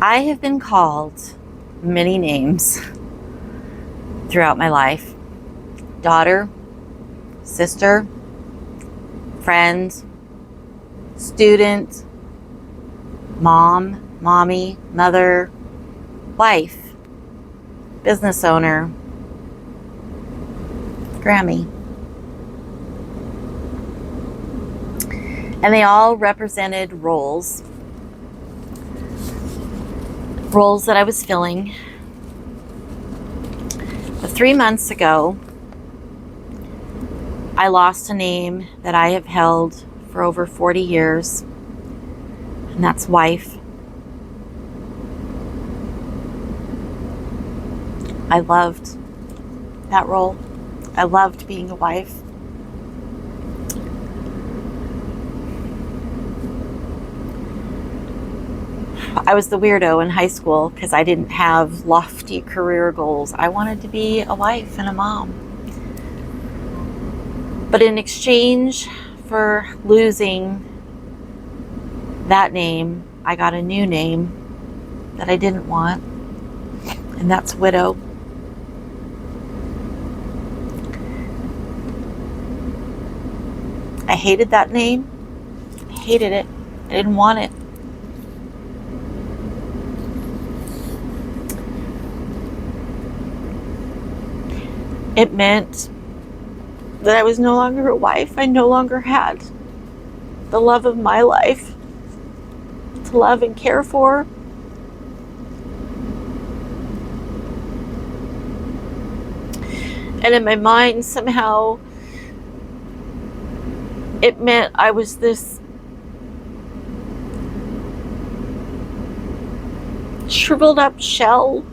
I have been called many names throughout my life. Daughter, sister, friend, student, mom, mommy, mother, wife, business owner, Grammy. And they all represented roles that I was filling. But 3 months ago, I lost a name that I have held for over 40 years, and that's wife. I loved that role. I loved being a wife. I was the weirdo in high school because I didn't have lofty career goals. I wanted to be a wife and a mom. But in exchange for losing that name, I got a new name that I didn't want, and that's widow. I hated that name. I hated it. I didn't want it. It meant that I was no longer a wife. I no longer had the love of my life to love and care for. And in my mind, somehow, it meant I was this shriveled up shell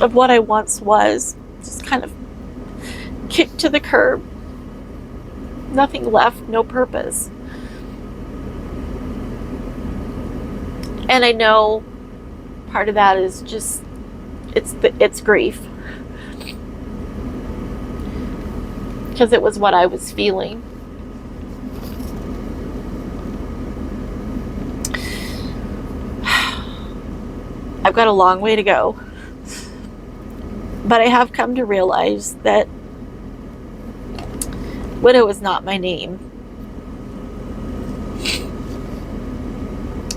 of what I once was, just kind of kicked to the curb. Nothing left, no purpose. And I know part of that is just it's grief, because it was what I was feeling. I've got a long way to go. But I have come to realize that widow is not my name.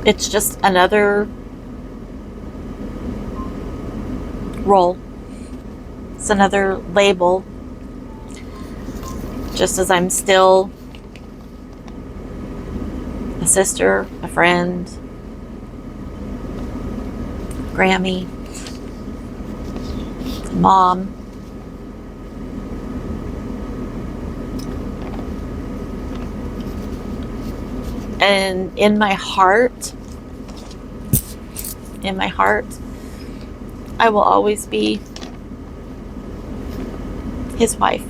It's just another role. It's another label. Just as I'm still a sister, a friend, Grammy, mom. And in my heart, I will always be his wife.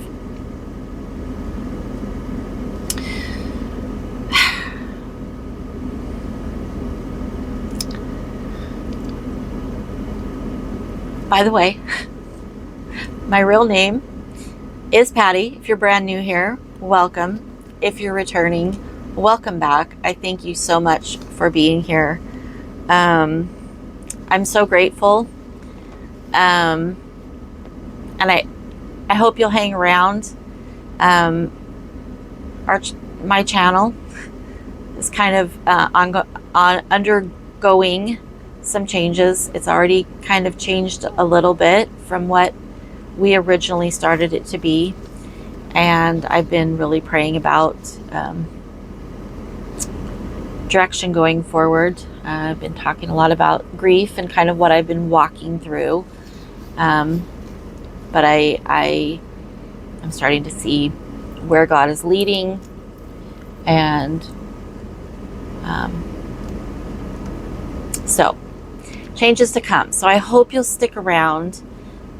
By the way, my real name is Patty. If you're brand new here, welcome. If you're returning, welcome back. I thank you so much for being here. I'm so grateful. And I hope you'll hang around. My channel is kind of undergoing some changes. It's already kind of changed a little bit from what we originally started it to be, and I've been really praying about direction going forward. I've been talking a lot about grief and kind of what I've been walking through, but I'm starting to see where God is leading, and so changes to come. So I hope you'll stick around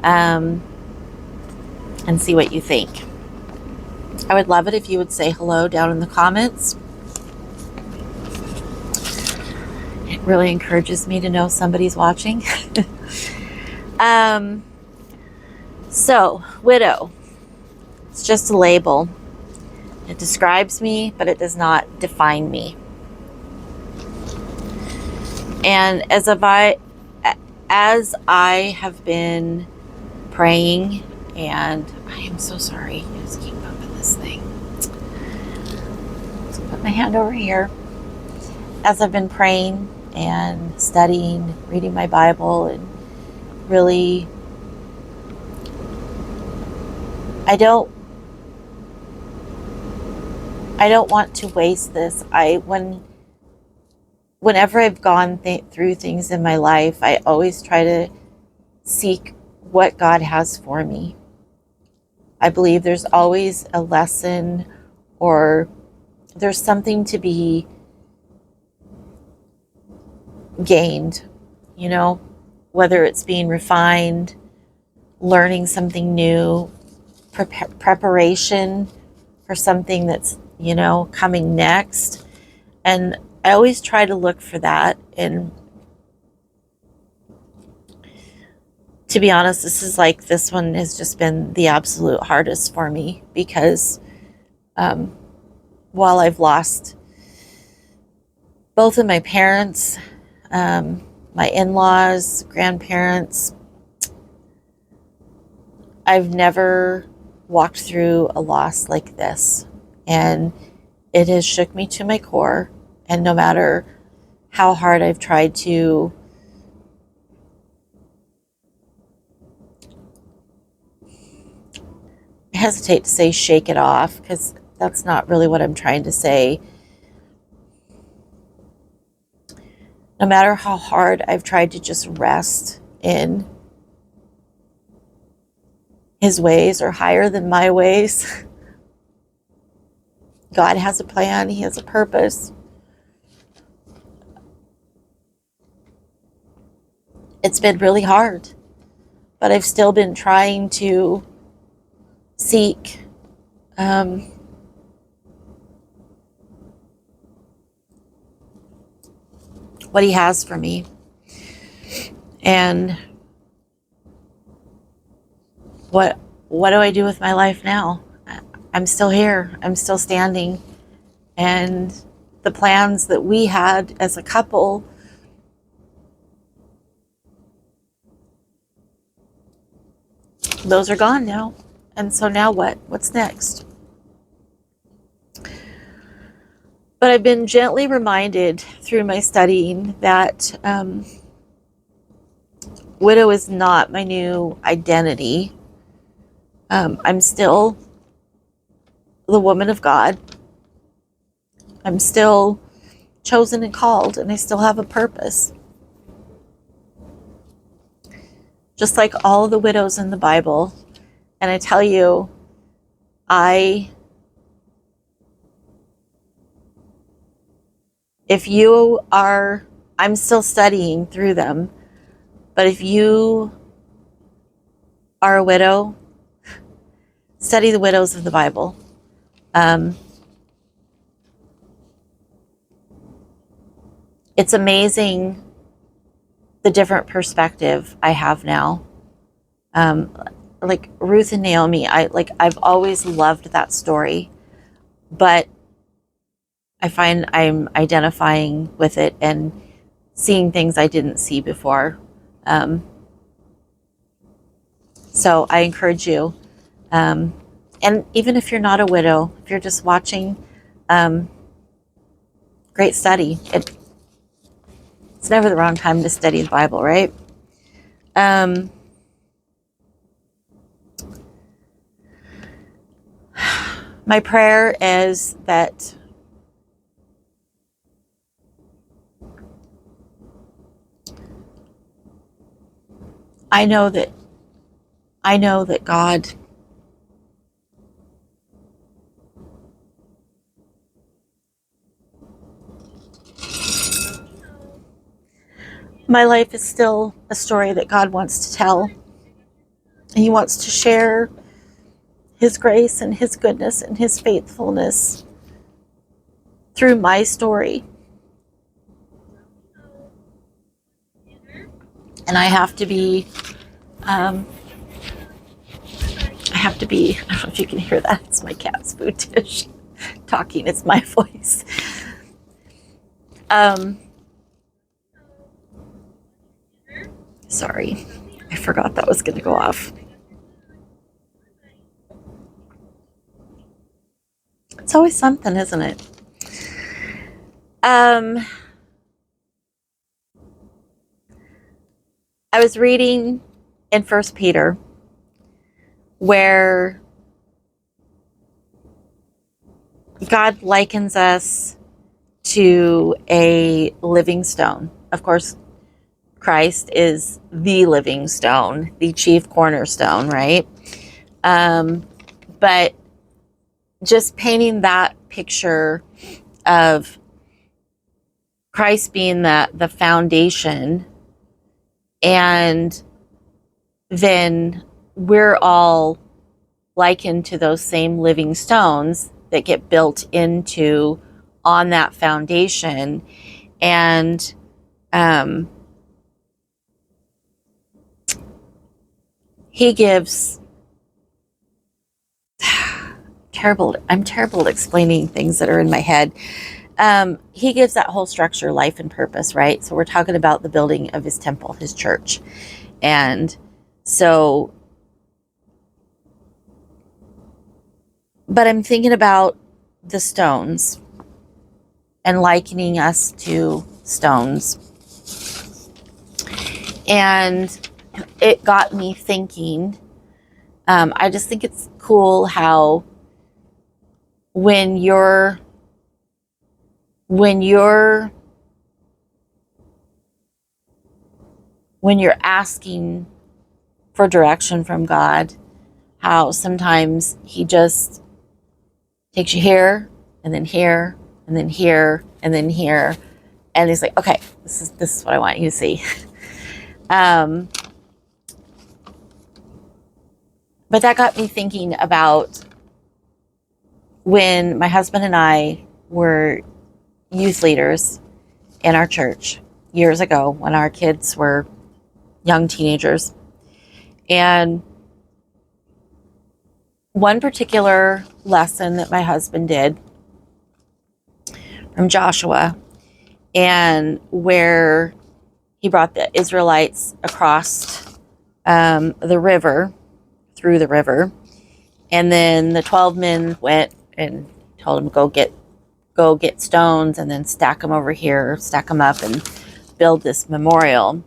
and see what you think. I would love it if you would say hello down in the comments. It really encourages me to know somebody's watching. So, widow. It's just a label. It describes me, but it does not define me. And as I have been praying, and I am so sorry, I just keep bumping this thing. So put my hand over here. As I've been praying and studying, reading my Bible, and really, I don't want to waste this. Whenever I've gone through things in my life, I always try to seek what God has for me. I believe there's always a lesson, or there's something to be gained, whether it's being refined, learning something new, preparation for something that's, coming next. And I always try to look for that. And to be honest, this one has just been the absolute hardest for me, because while I've lost both of my parents, my in-laws, grandparents, I've never walked through a loss like this. And it has shook me to my core. And no matter how hard I've tried to I hesitate to say shake it off, because that's not really what I'm trying to say. No matter how hard I've tried to just rest in His ways, or higher than my ways, God has a plan. He has a purpose. It's been really hard, but I've still been trying to seek what He has for me. And what do I do with my life now? I'm still here. I'm still standing. And the plans that we had as a couple, those are gone now. And so now what? What's next? But I've been gently reminded through my studying that widow is not my new identity. I'm still the woman of God. I'm still chosen and called, and I still have a purpose. Just like all of the widows in the Bible. And I tell you, I'm still studying through them, but if you are a widow, study the widows of the Bible. It's amazing the different perspective I have now. Like Ruth and Naomi, I've always loved that story, but I find I'm identifying with it and seeing things I didn't see before. So I encourage you, and even if you're not a widow, if you're just watching, great study. It's never the wrong time to study the Bible, right? My prayer is that I know that God my life is still a story that God wants to tell. He wants to share His grace and His goodness and His faithfulness through my story. And I have to be, I don't know if you can hear that. It's my cat's food dish talking. It's my voice. Sorry, I forgot that was going to go off. It's always something, isn't it? I was reading in First Peter where God likens us to a living stone. Of course, Christ is the living stone, the chief cornerstone, right? But just painting that picture of Christ being the foundation, and then we're all likened to those same living stones that get built into on that foundation. And he gives I'm terrible at explaining things that are in my head. He gives that whole structure life and purpose, right? So we're talking about the building of his temple, his church. And so, but I'm thinking about the stones and likening us to stones. And it got me thinking. I just think it's cool how when you're asking for direction from God, how sometimes he just takes you here and then here and then here and then here, and he's like, okay, this is what I want you to see. But that got me thinking about when my husband and I were youth leaders in our church years ago when our kids were young teenagers. And one particular lesson that my husband did from Joshua, and where he brought the Israelites across the river, through the river, and then the 12 men went and told him, go get stones and then stack them over here, stack them up and build this memorial,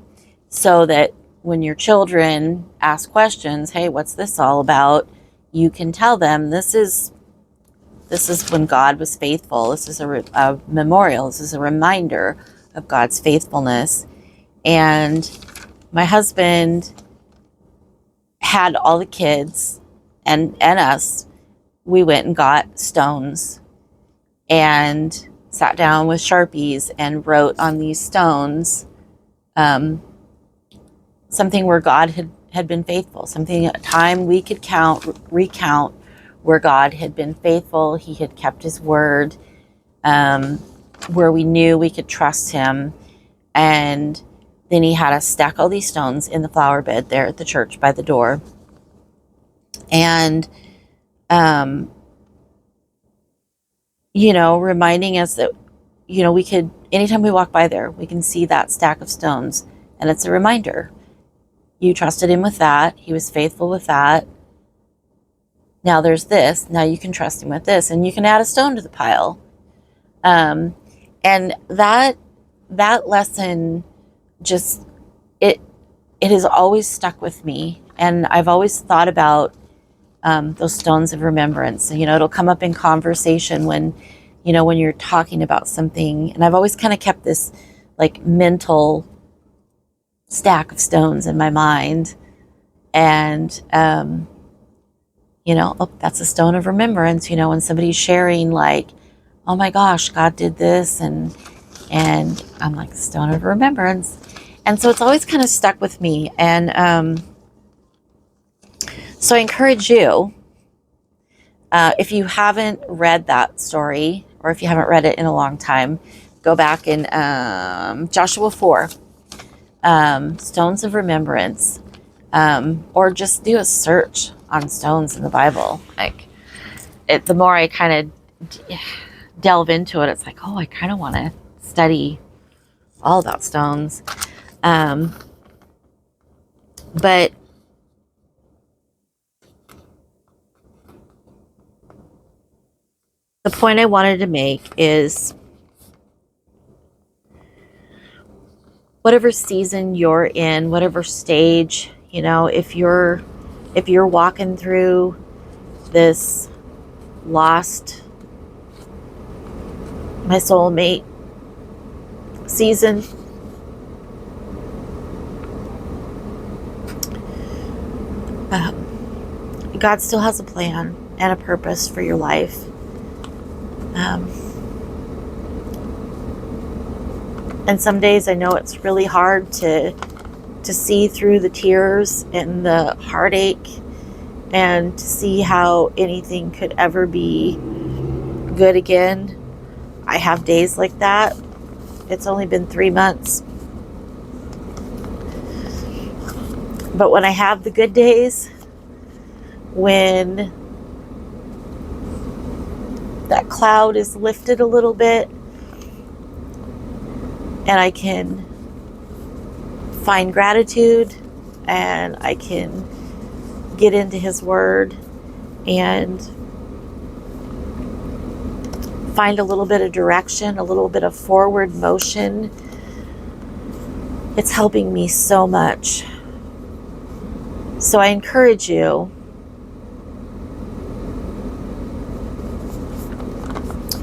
so that when your children ask questions, hey, what's this all about? You can tell them this is when God was faithful. This is a memorial. This is a reminder of God's faithfulness. And my husband had all the kids and us. We went and got stones and sat down with Sharpies and wrote on these stones something where God had been faithful, something, a time we could recount where God had been faithful. He had kept his word, where we knew we could trust him. And then he had us stack all these stones in the flower bed there at the church by the door. And, reminding us that, we could, anytime we walk by there, we can see that stack of stones. And it's a reminder. You trusted him with that. He was faithful with that. Now there's this. Now you can trust him with this. And you can add a stone to the pile. And that lesson just, it has always stuck with me. And I've always thought about those stones of remembrance. It'll come up in conversation when you're talking about something. And I've always kind of kept this like mental stack of stones in my mind. And, that's a stone of remembrance, when somebody's sharing like, oh my gosh, God did this. And I'm like, stone of remembrance. And so it's always kind of stuck with me. And so I encourage you, if you haven't read that story, or if you haven't read it in a long time, go back in Joshua 4, stones of remembrance, or just do a search on stones in the Bible. The more I kind of delve into it, it's like, oh, I kind of want to study all about stones. But the point I wanted to make is whatever season you're in, whatever stage, you know, if you're walking through this lost my soulmate season, God still has a plan and a purpose for your life. And some days I know it's really hard to see through the tears and the heartache and to see how anything could ever be good again. I have days like that. It's only been 3 months. But when I have the good days, when that cloud is lifted a little bit and I can find gratitude and I can get into His Word and find a little bit of direction, a little bit of forward motion, it's helping me so much. So I encourage you,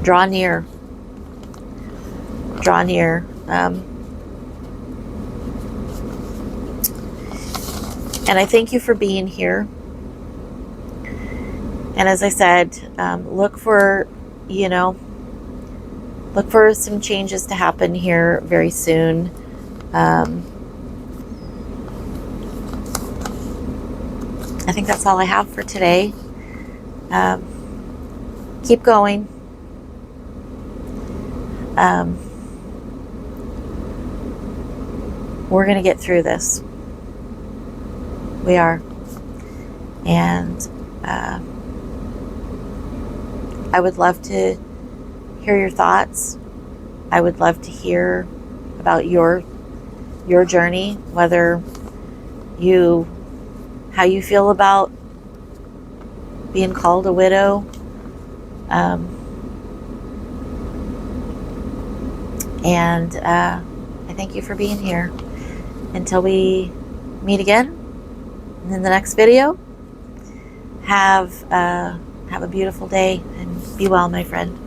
draw near. Draw near. And I thank you for being here. And as I said, look for some changes to happen here very soon. I think that's all I have for today. Keep going. We're going to get through this. We are. And I would love to hear your thoughts. I would love to hear about your journey, whether how you feel about being called a widow. And I thank you for being here. Until we meet again in the next video, have a beautiful day and be well, my friend.